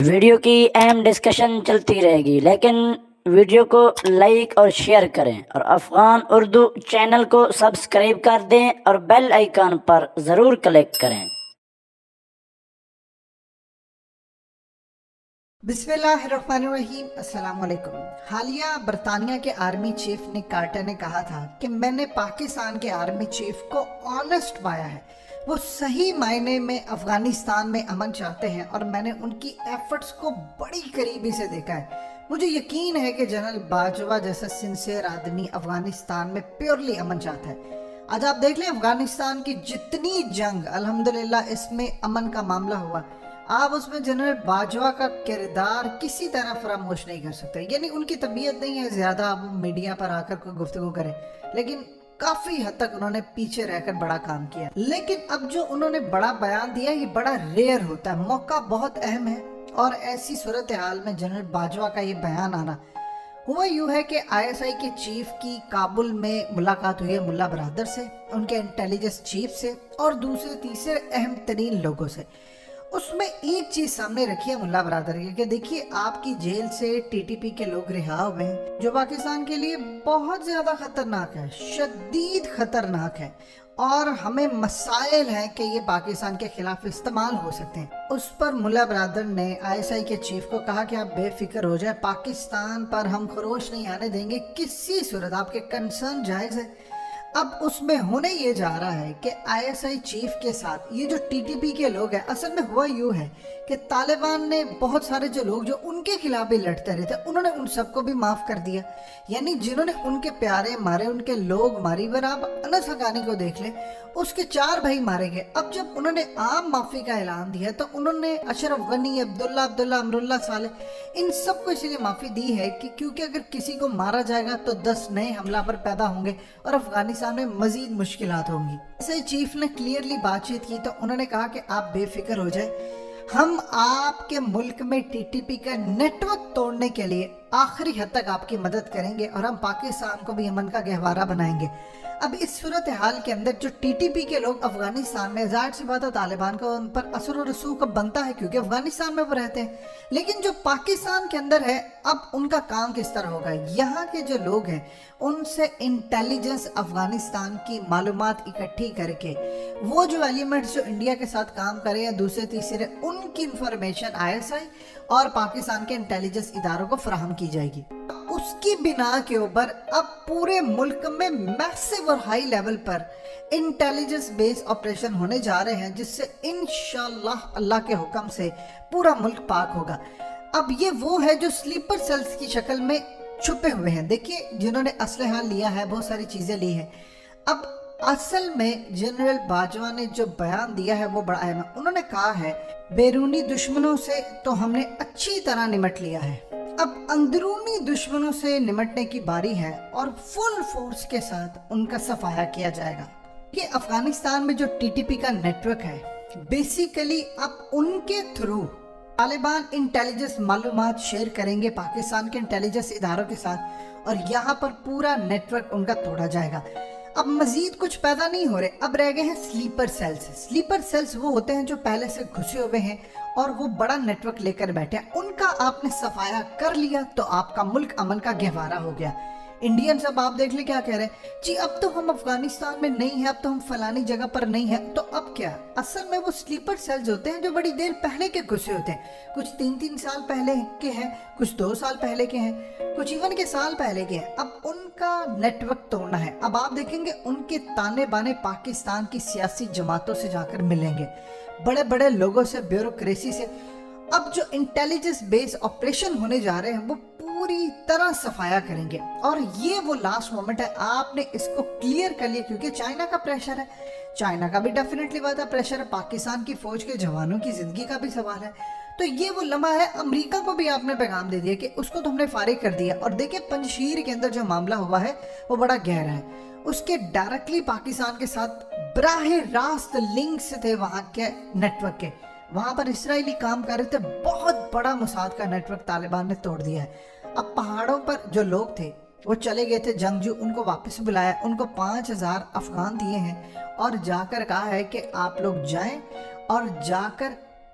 Video کی اہم discussion چلتی رہے گی، لیکن ویڈیو کو لائک اور شیئر کریں اور افغان اردو چینل کو سبسکرائب کر دیں اور بیل آئیکن پر ضرور کلک کریں۔ بسم اللہ الرحمن الرحیم۔ السلام علیکم۔ حالیہ برطانیہ کے آرمی چیف نک کارٹر نے کہا تھا کہ میں نے پاکستان کے آرمی چیف کو آنسٹ پایا ہے، وہ صحیح معنی میں افغانستان میں امن چاہتے ہیں اور میں نے ان کی ایفرٹس کو بڑی قریبی سے دیکھا ہے۔ مجھے یقین ہے کہ جنرل باجوہ جیسا سنسیئر آدمی افغانستان میں پیورلی امن چاہتا ہے۔ آج آپ دیکھ لیں افغانستان کی جتنی جنگ الحمدللہ اس میں امن کا معاملہ ہوا، آپ اس میں جنرل باجوہ کا کردار کسی طرح فراموش نہیں کر سکتے۔ یعنی ان کی طبیعت نہیں ہے زیادہ وہ میڈیا پر آ کر کوئی گفتگو کرے، لیکن کافی حد تک انہوں نے پیچھے رہ کر بڑا کام کیا۔ لیکن اب جو انہوں نے بڑا بیان دیا یہ بڑا ریئر ہوتا ہے، موقع بہت اہم ہے، اور ایسی صورتحال میں جنرل باجوہ کا یہ بیان آنا ہوا یوں ہے کہ آئی ایس آئی کے چیف کی کابل میں ملاقات ہوئی ہے ملا برادر سے، ان کے انٹیلیجنس چیف سے اور دوسرے تیسرے اہم ترین لوگوں سے۔ اس میں ایک چیز سامنے رکھی ہے ملا برادر کی کہ دیکھیے آپ کی جیل سے ٹی ٹی پی کے لوگ رہا ہوئے ہیں جو پاکستان کے لیے بہت زیادہ خطرناک ہے، شدید خطرناک ہے، اور ہمیں مسائل ہیں کہ یہ پاکستان کے خلاف استعمال ہو سکتے ہیں۔ اس پر ملا برادر نے آئی ایس آئی کے چیف کو کہا کہ آپ بے فکر ہو جائے، پاکستان پر ہم خروش نہیں آنے دیں گے کسی صورت، آپ کے کنسرن جائز ہے۔ اب اس میں ہونے یہ جا رہا ہے کہ آئی ایس آئی چیف کے ساتھ یہ جو ٹی ٹی پی کے لوگ ہیں، اصل میں ہوا یوں ہے کہ طالبان نے بہت سارے جو لوگ جو ان کے خلاف بھی لڑتے رہتے انہوں نے ان سب کو بھی معاف کر دیا۔ یعنی جنہوں نے ان کے پیارے مارے، ان کے لوگ ماری، ور آپ انس حقانی کو دیکھ لیں، اس کے 4 بھائی مارے گئے۔ اب جب انہوں نے عام معافی کا اعلان دیا تو انہوں نے اشرف غنی، عبداللہ امراللہ صالح، ان سب کو اسی لیے معافی دی ہے کہ کیونکہ اگر کسی کو مارا جائے گا تو 10 نئے حملہ پر پیدا ہوں گے اور افغانستان میں مزید مشکلات ہوں گی۔ ایسے چیف نے کلیئرلی بات چیت کی تو انہوں نے کہا کہ آپ بے فکر ہو جائیں، ہم آپ کے ملک میں ٹی ٹی پی کا نیٹ ورک توڑنے کے لیے آخری حد تک آپ کی مدد کریں گے اور ہم پاکستان کو بھی امن کا گہوارہ بنائیں گے۔ اب اس صورتحال کے اندر جو ٹی ٹی پی کے لوگ افغانستان میں، ظاہر سی بات ہے طالبان کو ان پر اثر و رسوخ بنتا ہے کیونکہ افغانستان میں وہ رہتے ہیں، لیکن جو پاکستان کے اندر ہے اب ان کا کام کس طرح ہوگا؟ یہاں کے جو لوگ ہیں ان سے انٹیلیجنس افغانستان کی معلومات اکٹھی کر کے وہ جو ایلیمنٹس جو انڈیا کے ساتھ کام کرے یا دوسرے تیسرے، ان کی انفارمیشن آئی ایس آئی اور پاکستان کے انٹیلیجنس اداروں کو فراہم کی جائے گی۔ اس کی بنا کے اوپر اب پورے ملک میں میسیو اور ہائی لیول پر انٹیلیجنس بیس آپریشن ہونے جا رہے ہیں، جس سے انشاءاللہ اللہ کے حکم سے پورا ملک پاک ہوگا۔ اب یہ وہ ہے جو سلیپر سیلز کی شکل میں چھپے ہوئے ہیں۔ دیکھیے جنہوں نے اسلحہ لیا ہے، بہت ساری چیزیں لی ہیں۔ اب اصل میں جنرل باجوہ نے جو بیان دیا ہے وہ بڑا اہم ہے۔ انہوں نے کہا ہے بیرونی دشمنوں سے تو ہم نے اچھی طرح نمٹ لیا ہے، اب اندرونی دشمنوں سے نمٹنے کی باری ہے اور فل فورس کے ساتھ ان کا صفایا کیا جائے گا۔ یہ افغانستان میں جو ٹی ٹی پی کا نیٹ ورک ہے بیسیکلی اب ان کے تھرو طالبان انٹیلیجنس معلومات شیئر کریں گے پاکستان کے انٹیلیجنس اداروں کے ساتھ، اور یہاں پر پورا نیٹ ورک ان کا توڑا جائے گا۔ اب مزید کچھ پیدا نہیں ہو رہے، اب رہ گئے ہیں سلیپر سیلز۔ سلیپر سیلز وہ ہوتے ہیں جو پہلے سے گھسے ہوئے ہیں اور وہ بڑا نیٹ ورک لے کر بیٹھے ہیں، ان کا آپ نے صفایا کر لیا تو آپ کا ملک امن کا گہوارہ ہو گیا۔ انڈینز اب آپ دیکھ لیں کیا کہہ رہے ہیں، جی اب تو ہم افغانستان میں نہیں ہیں، اب تو ہم فلانی جگہ پر نہیں ہیں، تو اب کیا؟ اصل میں وہ سلیپر سیلز ہوتے ہیں جو بڑی دیر پہلے کے گھسے ہوتے ہیں، کچھ 3 سال پہلے کے ہیں، کچھ 2 سال پہلے کے ہیں، کچھ ایون کے سال پہلے کے ہیں۔ اب ان کا نیٹ ورک توڑنا ہے۔ اب آپ دیکھیں گے ان کے تانے بانے پاکستان کی سیاسی جماعتوں سے جا کر ملیں گے، بڑے بڑے لوگوں سے، بیوروکریسی سے۔ اب جو انٹیلیجنس بیس آپریشن ہونے جا رہے ہیں وہ پوری طرح صفایا کریں گے، اور یہ وہ لاسٹ مومنٹ ہے، آپ نے اس کو کلیئر کر لیا کیونکہ چائنا کا پریشر ہے، چائنا کا بھی ڈیفینیٹلی بات ہے پریشر ہے، پاکستان کی فوج کے جوانوں کی زندگی کا بھی سوال ہے، تو یہ وہ لمحہ ہے۔ امریکہ کو بھی آپ نے پیغام دے دیا کہ اس کو تو ہم نے فارغ کر دیا، اور دیکھیں پنجشیر کے اندر جو معاملہ ہوا ہے وہ بڑا گہرا ہے، اس کے ڈائریکٹلی پاکستان کے ساتھ براہ راست لنکس تھے وہاں کے نیٹ ورک کے، وہاں پر اسرائیلی کام کر رہے تھے، بہت بڑا موساد کا نیٹ ورک طالبان نے توڑ دیا ہے۔ اب پہاڑوں پر جو لوگ تھے وہ چلے گئے تھے جنگجو، ان کو واپس بلایا، ان کو 5000 افغان دیے ہیں اور جا کر کہا ہے کہ آپ لوگ جائیں اور جا کر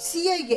CIA,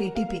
TTP,